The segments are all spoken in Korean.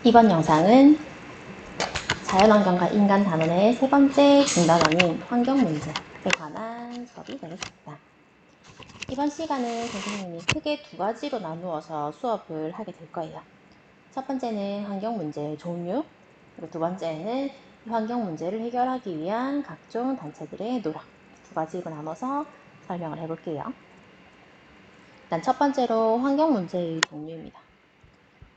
이번 영상은 자연환경과 인간 단원의 세 번째 중단원인 환경문제에 관한 수업이 되겠습니다. 이번 시간은 선생님이 크게 두 가지로 나누어서 수업을 하게 될 거예요. 첫 번째는 환경문제의 종류, 그리고 두 번째는 환경문제를 해결하기 위한 각종 단체들의 노력, 두 가지로 나눠서 설명을 해볼게요. 일단 첫 번째로 환경문제의 종류입니다.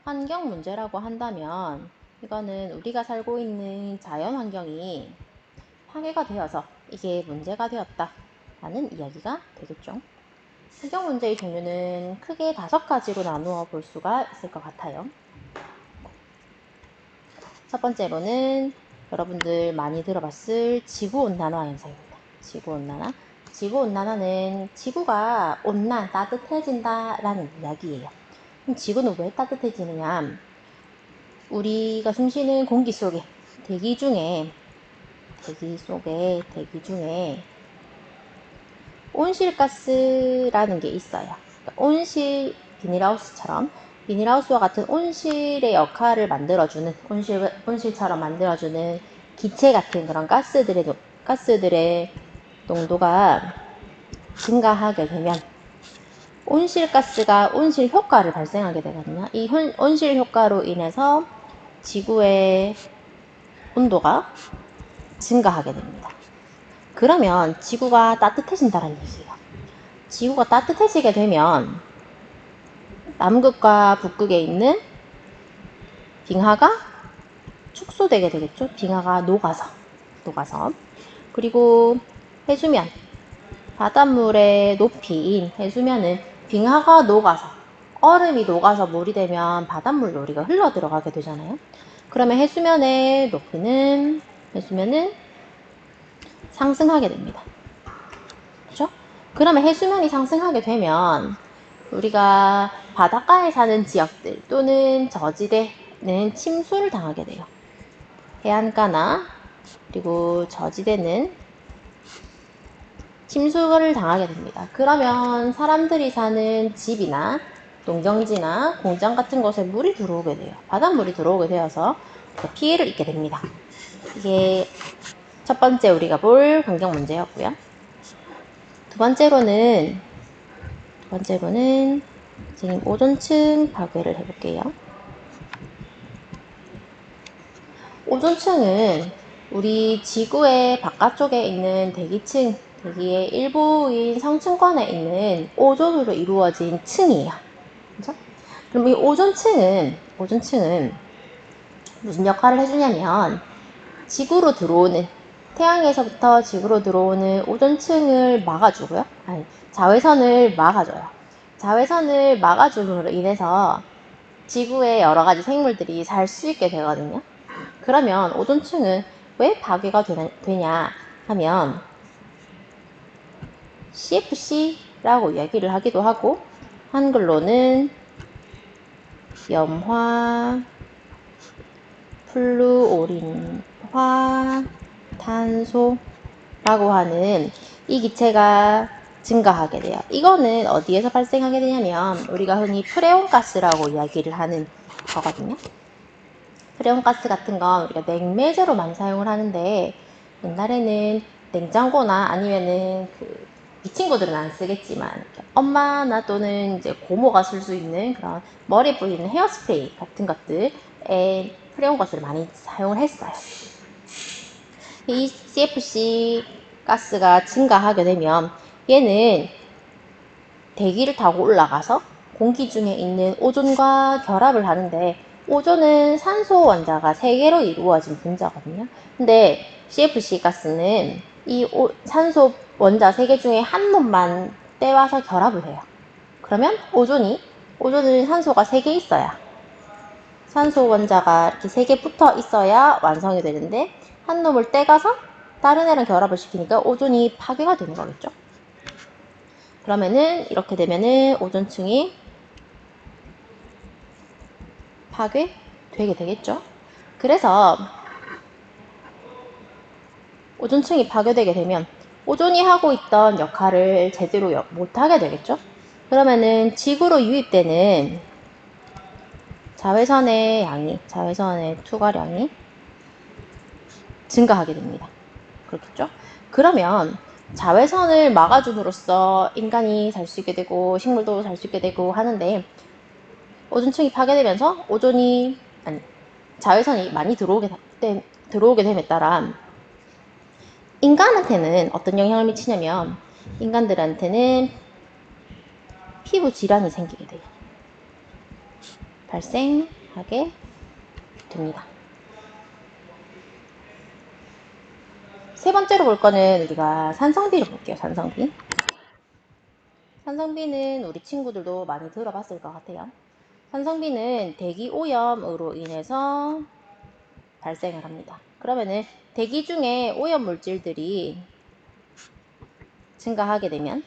환경문제라고 한다면 이거는 우리가 살고 있는 자연환경이 파괴가 되어서 이게 문제가 되었다 라는 이야기가 되겠죠. 환경문제의 종류는 크게 5가지로 나누어 볼 수가 있을 것 같아요. 첫 번째로는 여러분들 많이 들어봤을 지구온난화 현상입니다. 지구온난화. 지구온난화는 지구가 온난, 따뜻해진다 라는 이야기예요. 그럼 지구는 왜 따뜻해지느냐? 우리가 숨쉬는 공기 속에 대기 중에 온실가스라는 게 있어요. 그러니까 온실, 비닐하우스와 같은 온실의 역할을 만들어주는, 온실처럼 만들어주는 기체 같은 그런 가스들의 농도가 증가하게 되면 온실가스가 온실 효과를 발생하게 되거든요. 이 온실 효과로 인해서 지구의 온도가 증가하게 됩니다. 그러면 지구가 따뜻해진다는 얘기예요. 지구가 따뜻해지게 되면 남극과 북극에 있는 빙하가 축소되게 되겠죠. 빙하가 녹아서. 그리고 해수면, 바닷물의 높이인 해수면은 빙하가 녹아서, 얼음이 녹아서 물이 되면 바닷물로 우리가 흘러 들어가게 되잖아요. 그러면 해수면의 높이는, 상승하게 됩니다. 그렇죠? 그러면 해수면이 상승하게 되면 우리가 바닷가에 사는 지역들 또는 저지대는 침수를 당하게 돼요. 해안가나 그리고 저지대는 침수를 당하게 됩니다. 그러면 사람들이 사는 집이나 농경지나 공장 같은 곳에 물이 들어오게 돼요. 바닷물이 들어오게 되어서 피해를 입게 됩니다. 이게 첫 번째 우리가 볼 환경 문제였고요. 두 번째로는 지금 오존층 파괴를 해볼게요. 오존층은 우리 지구의 바깥쪽에 있는 대기의 일부인 상층권에 있는 오존으로 이루어진 층이에요. 그렇죠? 그럼 이 오존층은 무슨 역할을 해주냐면 태양에서부터 지구로 들어오는 오존층을 막아주고요. 자외선을 막아줘요. 자외선을 막아줌으로 인해서 지구의 여러 가지 생물들이 살 수 있게 되거든요. 그러면 오존층은 왜 파괴가 되냐 하면 CFC라고 이야기를 하기도 하고 한글로는 염화 플루오린화 탄소라고 하는 이 기체가 증가하게 돼요. 이거는 어디에서 발생하게 되냐면 우리가 흔히 프레온가스라고 이야기를 하는 거거든요. 프레온가스 같은 건 우리가 냉매제로 많이 사용을 하는데 옛날에는 냉장고나 아니면은 이 친구들은 안 쓰겠지만 엄마나 또는 이제 고모가 쓸 수 있는 그런 머리 뿌리는 헤어스프레이 같은 것들에 프레온가스를 많이 사용을 했어요. 이 CFC 가스가 증가하게 되면 얘는 대기를 타고 올라가서 공기 중에 있는 오존과 결합을 하는데 오존은 산소 원자가 3개로 이루어진 분자거든요. 근데 CFC 가스는 이 산소 원자 3개 중에 한 놈만 떼와서 결합을 해요. 그러면 오존은 산소가 3개 있어야, 산소 원자가 이렇게 3개 붙어 있어야 완성이 되는데 한 놈을 떼가서 다른 애랑 결합을 시키니까 오존이 파괴가 되는 거겠죠. 그러면은 이렇게 되면은 오존층이 파괴되게 되겠죠. 그래서 오존층이 파괴되게 되면 오존이 하고 있던 역할을 제대로 못하게 되겠죠. 그러면은 지구로 유입되는 자외선의 투과량이 증가하게 됩니다. 그렇겠죠? 그러면 자외선을 막아줌으로써 인간이 살 수 있게 되고 식물도 살 수 있게 되고 하는데, 오존층이 파괴되면서 자외선이 많이 들어오게 됨에 따라 인간한테는 어떤 영향을 미치냐면, 인간들한테는 피부 질환이 생기게 돼요. 발생하게 됩니다. 세 번째로 볼 거는 우리가 산성비를 볼게요. 산성비는 우리 친구들도 많이 들어봤을 것 같아요. 산성비는 대기 오염으로 인해서 발생을 합니다. 그러면은 대기 중에 오염 물질들이 증가하게 되면,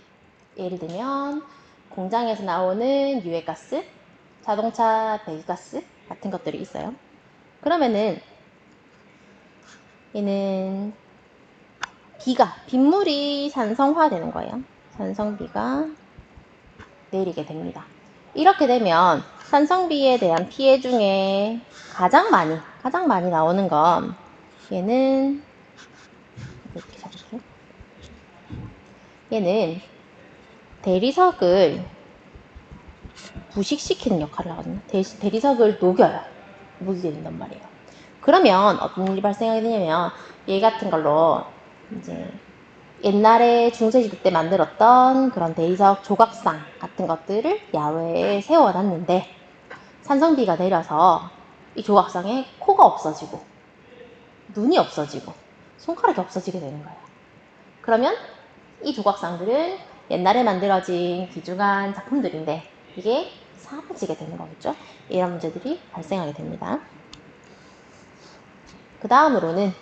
예를 들면 공장에서 나오는 유해가스, 자동차 배기가스 같은 것들이 있어요. 그러면은 얘는 빗물이 산성화되는 거예요. 산성비가 내리게 됩니다. 이렇게 되면 산성비에 대한 피해 중에 가장 많이 나오는 건, 얘는 이렇게 잡을게요. 얘는 대리석을 부식시키는 역할을 하거든요. 대리석을 녹이게 된단 말이에요. 그러면 어떤 일이 발생하게 되냐면, 얘 같은 걸로 이제 옛날에 중세시대 때 만들었던 그런 대리석 조각상 같은 것들을 야외에 세워놨는데, 산성비가 내려서 이 조각상에 코가 없어지고 눈이 없어지고 손가락이 없어지게 되는 거예요. 그러면 이 조각상들은 옛날에 만들어진 귀중한 작품들인데 이게 사라지게 되는 거겠죠. 이런 문제들이 발생하게 됩니다. 그 다음으로는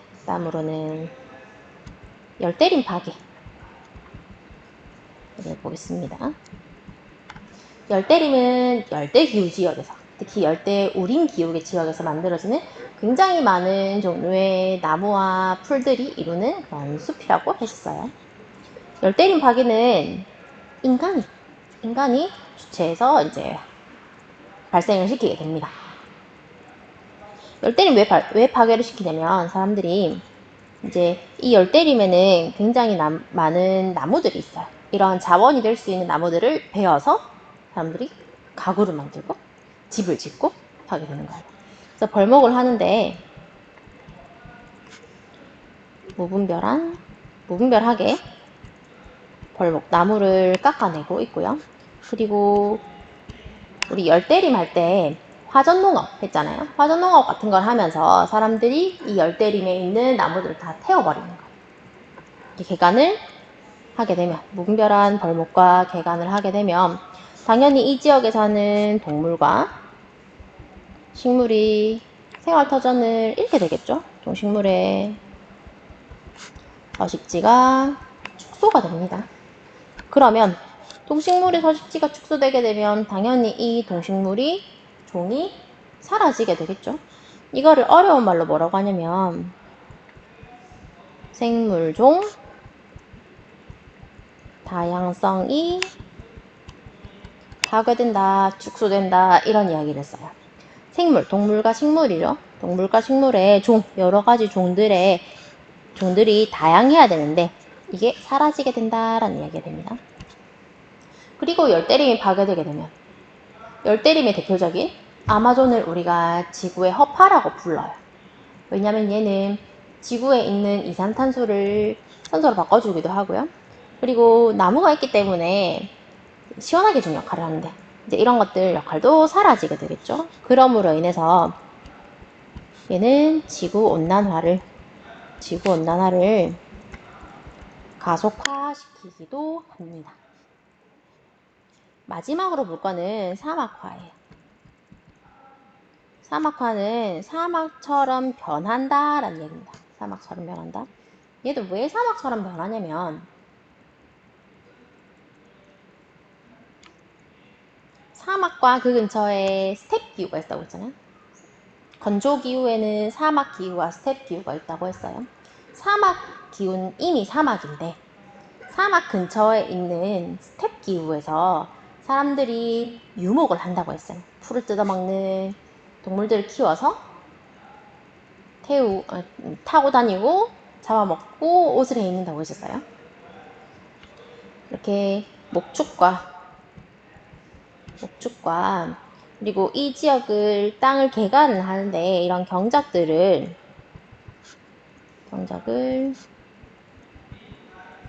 열대림 파괴 보겠습니다. 열대림은 열대기후 지역에서, 특히 열대 우림 기후의 지역에서 만들어지는 굉장히 많은 종류의 나무와 풀들이 이루는 그런 숲이라고 했어요. 열대림 파괴는 인간이 주체해서 이제 발생을 시키게 됩니다. 열대림 왜 파괴를 시키냐면, 사람들이 이제 이 열대림에는 굉장히 많은 나무들이 있어요. 이런 자원이 될 수 있는 나무들을 베어서 사람들이 가구를 만들고 집을 짓고 하게 되는 거예요. 그래서 벌목을 하는데 무분별하게 나무를 깎아내고 있고요. 그리고 우리 열대림 할 때 화전농업 했잖아요. 화전농업 같은 걸 하면서 사람들이 이 열대림에 있는 나무들을 다 태워버리는 거예요. 개간을 하게 되면, 무분별한 벌목과 개간을 하게 되면 당연히 이 지역에 사는 동물과 식물이 생활터전을 잃게 되겠죠. 동식물의 서식지가 축소가 됩니다. 그러면 동식물의 서식지가 축소되게 되면 당연히 이 종이 사라지게 되겠죠. 이거를 어려운 말로 뭐라고 하냐면 생물종 다양성이 파괴된다, 축소된다, 이런 이야기를 써요. 동물과 식물이죠. 동물과 식물의 여러 가지 종들이 다양해야 되는데 이게 사라지게 된다라는 이야기가 됩니다. 그리고 열대림이 파괴되게 되면, 열대림의 대표적인 아마존을 우리가 지구의 허파라고 불러요. 왜냐면 얘는 지구에 있는 이산탄소를 산소로 바꿔주기도 하고요. 그리고 나무가 있기 때문에 시원하게 해주는 역할을 하는데, 이제 이런 것들 역할도 사라지게 되겠죠. 그럼으로 인해서 얘는 지구 온난화를 가속화시키기도 합니다. 마지막으로 볼 거는 사막화예요. 사막화는 사막처럼 변한다라는 얘기입니다. 사막처럼 변한다. 얘도 왜 사막처럼 변하냐면, 사막과 그 근처에 스텝 기후가 있다고 했잖아요. 건조 기후에는 사막 기후와 스텝 기후가 있다고 했어요. 사막 기후는 이미 사막인데, 사막 근처에 있는 스텝 기후에서 사람들이 유목을 한다고 했어요. 풀을 뜯어먹는 동물들을 키워서 타고 다니고 잡아먹고 옷을 해 입는다고 하셨어요. 이렇게 목축과 그리고 이 지역을 땅을 개간을 하는데 이런 경작을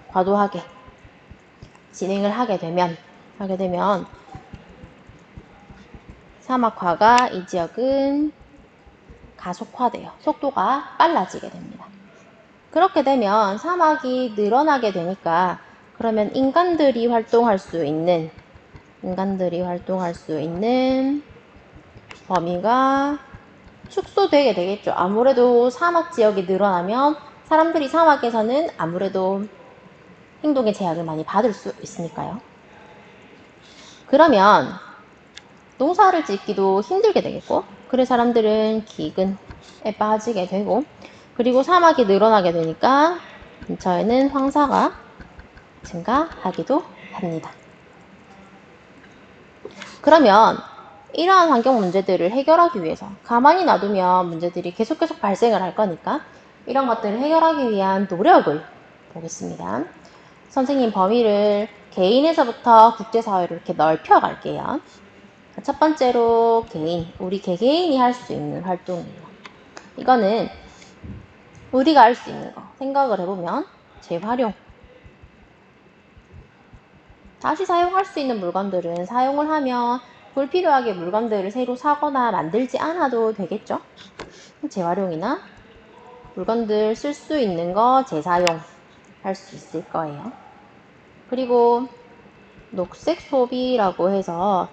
과도하게 진행을 하게 되면 사막화가 이 지역은 가속화돼요. 속도가 빨라지게 됩니다. 그렇게 되면 사막이 늘어나게 되니까 그러면 인간들이 활동할 수 있는 범위가 축소되게 되겠죠. 아무래도 사막 지역이 늘어나면 사람들이 사막에서는 아무래도 행동의 제약을 많이 받을 수 있으니까요. 그러면 농사를 짓기도 힘들게 되겠고, 그래서 사람들은 기근에 빠지게 되고, 그리고 사막이 늘어나게 되니까 근처에는 황사가 증가하기도 합니다. 그러면 이러한 환경 문제들을 해결하기 위해서 가만히 놔두면 문제들이 계속 발생을 할 거니까 이런 것들을 해결하기 위한 노력을 보겠습니다. 선생님 범위를 개인에서부터 국제사회로 이렇게 넓혀 갈게요. 첫 번째로 우리 개개인이 할 수 있는 활동이에요. 이거는 우리가 할 수 있는 거 생각을 해보면 재활용, 다시 사용할 수 있는 물건들은 사용을 하면 불필요하게 물건들을 새로 사거나 만들지 않아도 되겠죠. 재활용이나 물건들 쓸 수 있는 거 재사용 할 수 있을 거예요. 그리고 녹색 소비라고 해서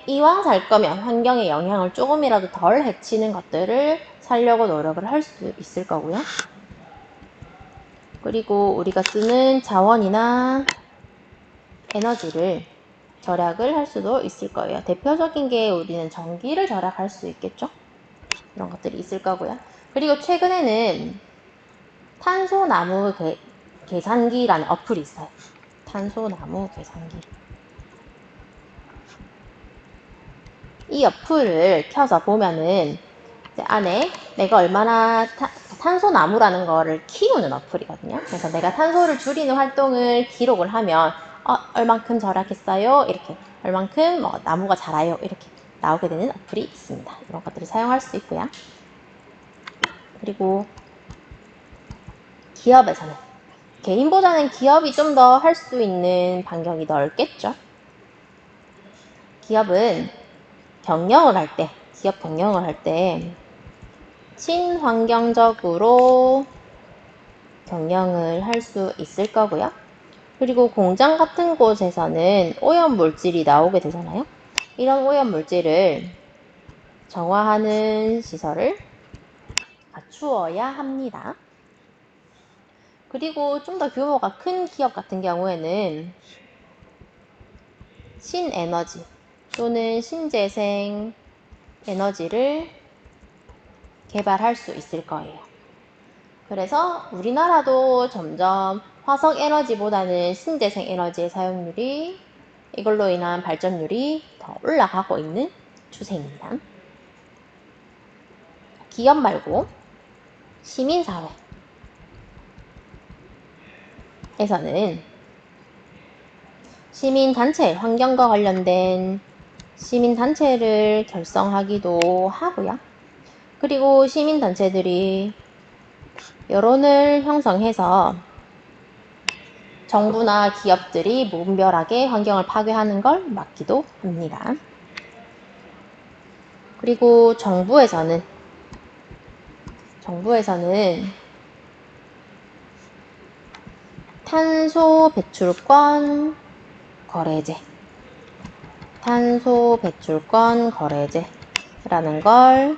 이왕 살 거면 환경에 영향을 조금이라도 덜 해치는 것들을 사려고 노력을 할 수 있을 거고요. 그리고 우리가 쓰는 자원이나 에너지를 절약을 할 수도 있을 거예요. 대표적인 게 우리는 전기를 절약할 수 있겠죠? 이런 것들이 있을 거고요. 그리고 최근에는 탄소나무 계산기라는 어플이 있어요. 탄소나무 계산기. 이 어플을 켜서 보면은 안에 내가 얼마나 탄소나무라는 거를 키우는 어플이거든요. 그래서 내가 탄소를 줄이는 활동을 기록을 하면 얼만큼 절약했어요. 이렇게 얼만큼 나무가 자라요. 이렇게 나오게 되는 어플이 있습니다. 이런 것들을 사용할 수 있고요. 그리고 기업에서는 개인보다는 기업이 좀 더 할 수 있는 반경이 넓겠죠. 기업은 기업 경영을 할 때 친환경적으로 경영을 할 수 있을 거고요. 그리고 공장 같은 곳에서는 오염물질이 나오게 되잖아요. 이런 오염물질을 정화하는 시설을 갖추어야 합니다. 그리고 좀 더 규모가 큰 기업 같은 경우에는 신에너지 또는 신재생 에너지를 개발할 수 있을 거예요. 그래서 우리나라도 점점 화석 에너지보다는 신재생 에너지의 사용률이 이걸로 인한 발전율이 더 올라가고 있는 추세입니다. 기업 말고 시민사회에서는 시민단체, 환경과 관련된 시민단체를 결성하기도 하고요. 그리고 시민단체들이 여론을 형성해서 정부나 기업들이 무분별하게 환경을 파괴하는 걸 막기도 합니다. 그리고 정부에서는 탄소 배출권 거래제라는 걸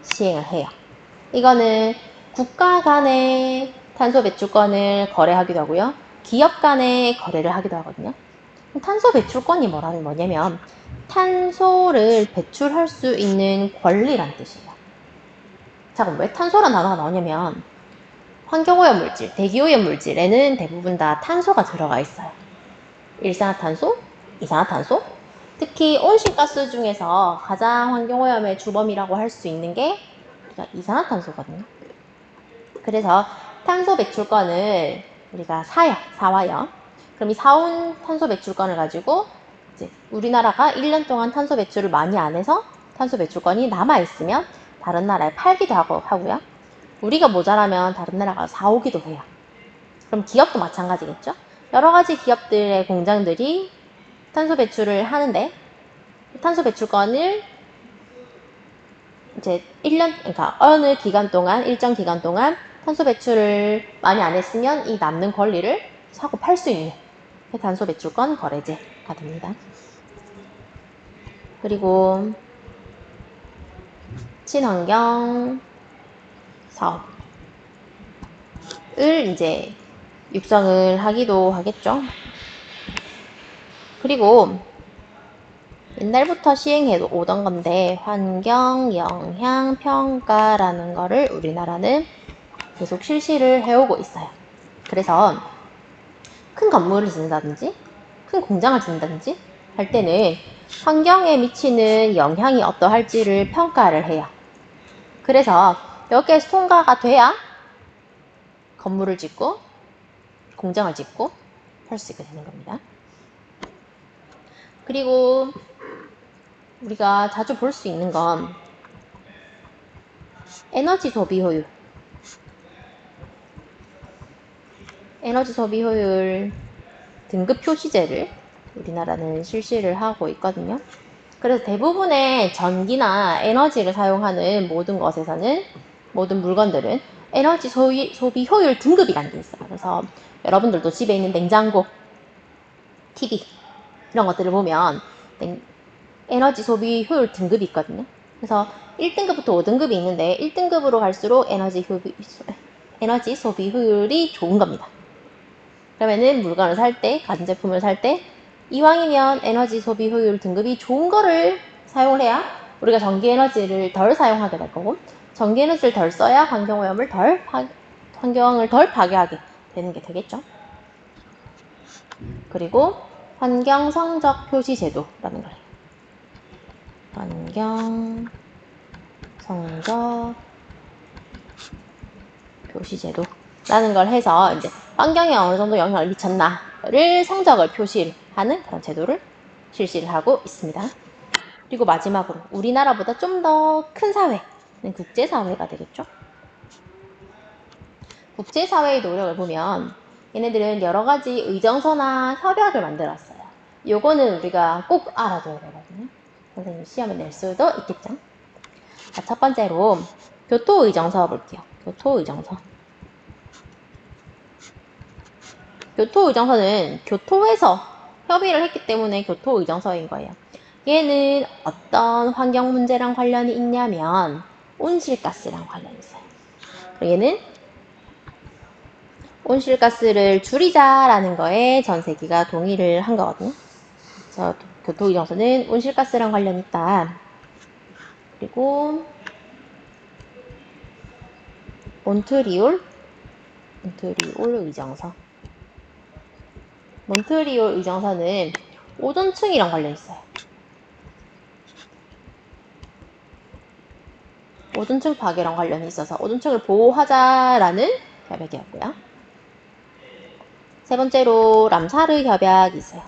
시행을 해요. 이거는 국가 간의 탄소 배출권을 거래하기도 하고요. 기업 간의 거래를 하기도 하거든요. 탄소 배출권이 뭐냐면 탄소를 배출할 수 있는 권리란 뜻이에요. 자, 그럼 왜 탄소라는 단어가 나오냐면 환경오염물질, 대기오염물질에는 대부분 다 탄소가 들어가 있어요. 일산화탄소, 이산화탄소, 특히 온실가스 중에서 가장 환경오염의 주범이라고 할 수 있는 게 우리가 이산화탄소거든요. 그래서 탄소 배출권을 우리가 사와요. 그럼 이 사온 탄소 배출권을 가지고 이제 우리나라가 1년 동안 탄소 배출을 많이 안 해서 탄소 배출권이 남아있으면 다른 나라에 팔기도 하고요. 우리가 모자라면 다른 나라가 사오기도 해요. 그럼 기업도 마찬가지겠죠? 여러 가지 기업들의 공장들이 탄소 배출을 하는데 탄소 배출권을 이제 1년, 그러니까 어느 기간 동안, 일정 기간 동안 탄소 배출을 많이 안 했으면 이 남는 권리를 사고 팔 수 있는 탄소 배출권 거래제가 됩니다. 그리고 친환경 사업을 이제 육성을 하기도 하겠죠. 그리고 옛날부터 시행해 오던 건데 환경영향평가라는 거를 우리나라는 계속 실시를 해오고 있어요. 그래서 큰 건물을 짓는다든지 큰 공장을 짓는다든지 할 때는 환경에 미치는 영향이 어떠할지를 평가를 해요. 그래서 여기에서 통과가 돼야 건물을 짓고 공장을 짓고 할 수 있게 되는 겁니다. 그리고 우리가 자주 볼 수 있는 건 에너지 소비 효율. 에너지 소비 효율 등급 표시제를 우리나라는 실시를 하고 있거든요. 그래서 대부분의 전기나 에너지를 사용하는 모든 것에서는, 모든 물건들은 에너지 소비 효율 등급이라는 게 있어요. 그래서 여러분들도 집에 있는 냉장고, TV 이런 것들을 보면 에너지 소비 효율 등급이 있거든요. 그래서 1등급부터 5등급이 있는데 1등급으로 갈수록 에너지 소비 효율이 좋은 겁니다. 그러면은 물건을 살 때, 가전제품을 살 때 이왕이면 에너지 소비 효율 등급이 좋은 거를 사용을 해야 우리가 전기 에너지를 덜 사용하게 될 거고, 전기 에너지를 덜 써야 환경을 덜 파괴하게 되는 게 되겠죠. 그리고 환경 성적 표시 제도라는 거예요. 환경 성적 표시 제도라는 걸 해서 이제 환경에 어느 정도 영향을 미쳤나를 성적을 표시하는 그런 제도를 실시를 하고 있습니다. 그리고 마지막으로 우리나라보다 좀 더 큰 사회는 국제사회가 되겠죠. 국제사회의 노력을 보면 얘네들은 여러 가지 의정서나 협약을 만들었어요. 요거는 우리가 꼭 알아둬야 되거든요. 선생님 시험에 낼 수도 있겠죠. 자, 첫 번째로 교토의정서 볼게요. 교토의정서. 교토의정서는 교토에서 협의를 했기 때문에 교토의정서인 거예요. 얘는 어떤 환경 문제랑 관련이 있냐면 온실가스랑 관련이 있어요. 얘는 온실가스를 줄이자라는 거에 전 세계가 동의를 한 거거든요. 그래서 교토의정서는 온실가스랑 관련이 있다. 그리고 몬트리올 의정서. 몬트리올 의정서는 오존층이랑 관련이 있어요. 오존층 파괴랑 관련이 있어서 오존층을 보호하자라는 협약이었고요. 세 번째로 람사르 협약이 있어요.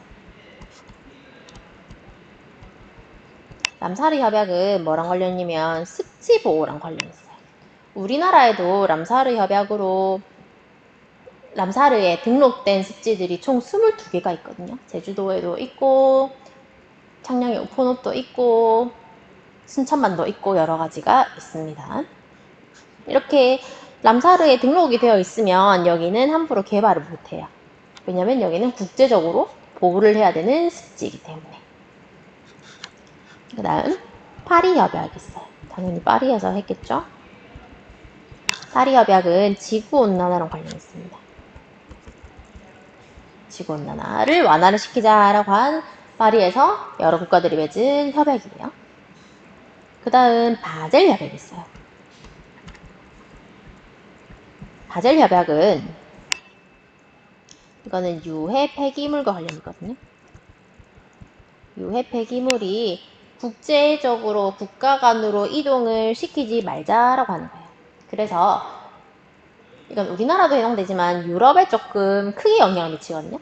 람사르 협약은 뭐랑 관련이냐면 습지 보호랑 관련이 있어요. 우리나라에도 람사르 협약으로 람사르에 등록된 습지들이 총 22개가 있거든요. 제주도에도 있고 창녕의 우포늪도 있고 순천만도 있고 여러 가지가 있습니다. 이렇게 람사르에 등록이 되어 있으면 여기는 함부로 개발을 못해요. 왜냐면 여기는 국제적으로 보호를 해야 되는 습지이기 때문에. 그 다음 파리 협약이 있어요. 당연히 파리에서 했겠죠. 파리 협약은 지구온난화랑 관련이 있습니다. 지구온난화를 완화를 시키자라고 한 파리에서 여러 국가들이 맺은 협약이에요. 그 다음 바젤 협약이 있어요. 바젤 협약은 이거는 유해 폐기물과 관련이 있거든요. 유해 폐기물이 국제적으로 국가 간으로 이동을 시키지 말자라고 하는 거예요. 그래서 이건 우리나라도 해당되지만 유럽에 조금 크게 영향을 미치거든요.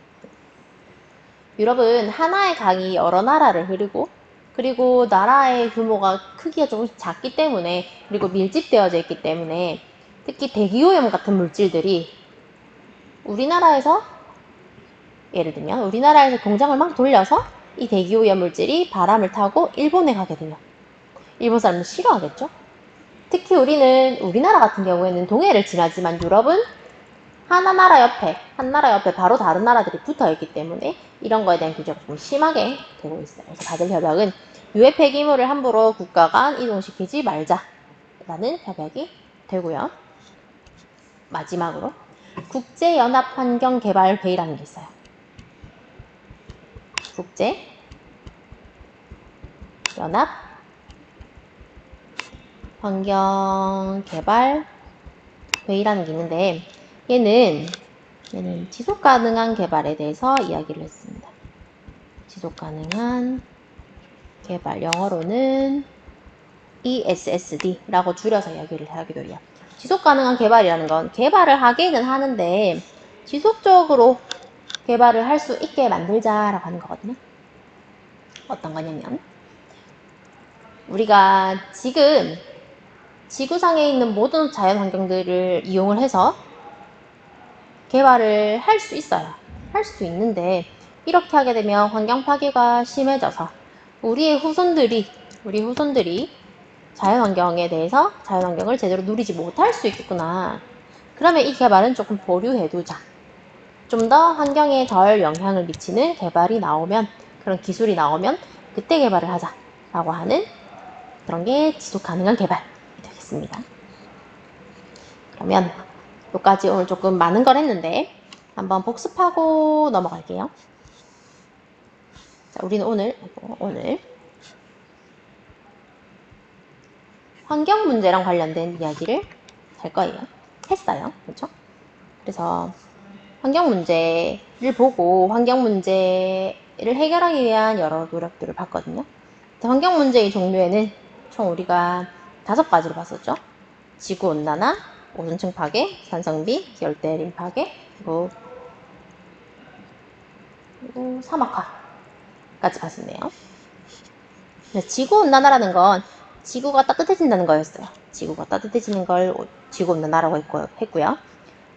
유럽은 하나의 강이 여러 나라를 흐르고 그리고 나라의 규모가 크기가 조금씩 작기 때문에 그리고 밀집되어져 있기 때문에 특히 대기오염 같은 물질들이 우리나라에서 예를 들면 우리나라에서 공장을 막 돌려서 이 대기오염 물질이 바람을 타고 일본에 가게 돼요. 일본 사람은 싫어하겠죠? 특히 우리나라 같은 경우에는 동해를 지나지만 유럽은 한 나라 옆에 바로 다른 나라들이 붙어 있기 때문에 이런 거에 대한 규제가 좀 심하게 되고 있어요. 그래서 바젤 협약은 유해 폐기물을 함부로 국가 간 이동시키지 말자라는 협약이 되고요. 마지막으로 국제연합환경개발회의라는 게 있어요. 국제연합환경개발회의라는 게 있는데 얘는 지속가능한 개발에 대해서 이야기를 했습니다. 지속가능한 개발, 영어로는 ESSD라고 줄여서 이야기를 하기도 해요. 지속가능한 개발이라는 건 개발을 하기는 하는데 지속적으로 개발을 할 수 있게 만들자라고 하는 거거든요. 어떤 거냐면 우리가 지금 지구상에 있는 모든 자연환경들을 이용을 해서 개발을 할 수 있어요. 할 수 있는데 이렇게 하게 되면 환경 파괴가 심해져서 우리 후손들이 자연환경에 대해서 자연환경을 제대로 누리지 못할 수 있겠구나. 그러면 이 개발은 조금 보류해두자. 좀 더 환경에 덜 영향을 미치는 개발이 나오면, 그런 기술이 나오면 그때 개발을 하자라고 하는 그런 게 지속 가능한 개발이 되겠습니다. 그러면 여기까지 오늘 조금 많은 걸 했는데 한번 복습하고 넘어갈게요. 자, 우리는 오늘 환경 문제랑 관련된 이야기를 할 거예요. 했어요. 그렇죠? 그래서 환경 문제를 보고 환경 문제를 해결하기 위한 여러 노력들을 봤거든요. 환경 문제의 종류에는 총 우리가 5가지로 봤었죠. 지구온난화, 오존층 파괴, 산성비, 열대림 파괴, 그리고 사막화까지 봤었네요. 지구온난화라는 건 지구가 따뜻해진다는 거였어요. 지구가 따뜻해지는 걸 지구온난화라고 했고요.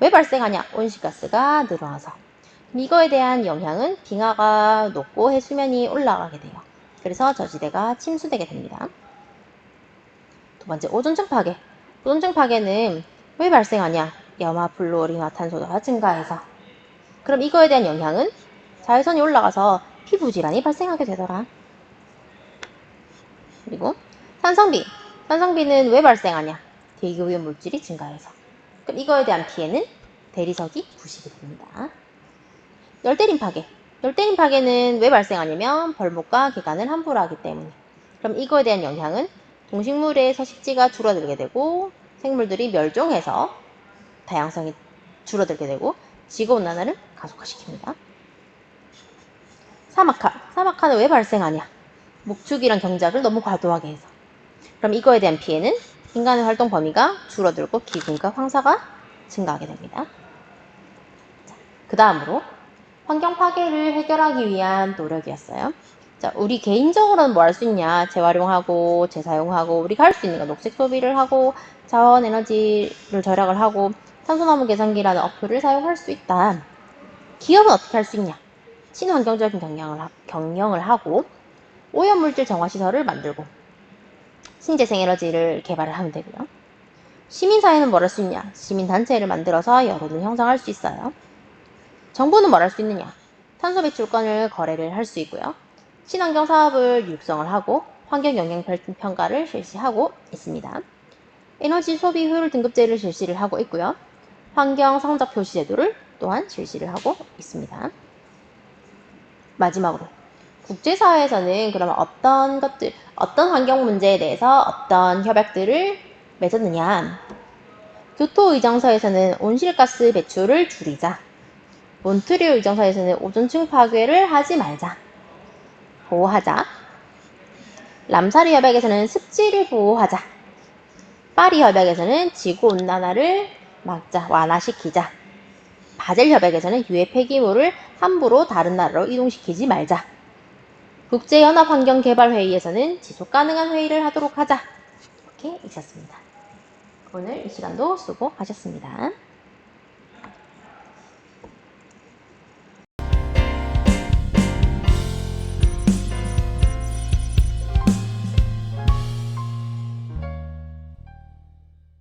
왜 발생하냐? 온실가스가 늘어나서. 이거에 대한 영향은 빙하가 녹고 해수면이 올라가게 돼요. 그래서 저지대가 침수되게 됩니다. 두 번째, 오존층 파괴. 오존층 파괴는 왜 발생하냐? 염화, 플루오리나탄소가 증가해서. 그럼 이거에 대한 영향은 자외선이 올라가서 피부 질환이 발생하게 되더라. 그리고 산성비. 산성비는 왜 발생하냐? 대기오염 물질이 증가해서. 그럼 이거에 대한 피해는 대리석이 부식이 됩니다. 열대림 파괴. 열대림 파괴는 왜 발생하냐면 벌목과 개간을 함부로 하기 때문에. 그럼 이거에 대한 영향은 동식물의 서식지가 줄어들게 되고 생물들이 멸종해서 다양성이 줄어들게 되고 지구온난화를 가속화시킵니다. 사막화. 사막화는 왜 발생하냐? 목축이랑 경작을 너무 과도하게 해서. 그럼 이거에 대한 피해는 인간의 활동 범위가 줄어들고 기근과 황사가 증가하게 됩니다. 그 다음으로 환경 파괴를 해결하기 위한 노력이었어요. 자, 우리 개인적으로는 뭐 할 수 있냐? 재활용하고 재사용하고 우리가 할 수 있는 건 녹색 소비를 하고 자원 에너지를 절약을 하고 탄소나무 계산기라는 어플을 사용할 수 있다. 기업은 어떻게 할 수 있냐? 친환경적인 경영을 하고 오염물질 정화시설을 만들고 신재생 에너지를 개발을 하면 되고요. 시민사회는 뭘 할 수 있냐? 시민단체를 만들어서 여론을 형성할 수 있어요. 정부는 뭘 할 수 있느냐? 탄소 배출권을 거래를 할 수 있고요. 친환경 사업을 육성을 하고 환경 영향 평가를 실시하고 있습니다. 에너지 소비 효율 등급제를 실시를 하고 있고요. 환경 성적 표시 제도를 또한 실시를 하고 있습니다. 마지막으로 국제사회에서는 그러면 어떤 환경 문제에 대해서 어떤 협약들을 맺었느냐? 교토 의정서에서는 온실가스 배출을 줄이자. 몬트리올 의정서에서는 오존층 파괴를 하지 말자. 보호하자. 람사르 협약에서는 습지를 보호하자. 파리 협약에서는 지구온난화를 막자, 완화시키자. 바젤 협약에서는 유해 폐기물을 함부로 다른 나라로 이동시키지 말자. 국제연합환경개발회의에서는 지속가능한 회의를 하도록 하자. 이렇게 있었습니다. 오늘 이 시간도 수고하셨습니다.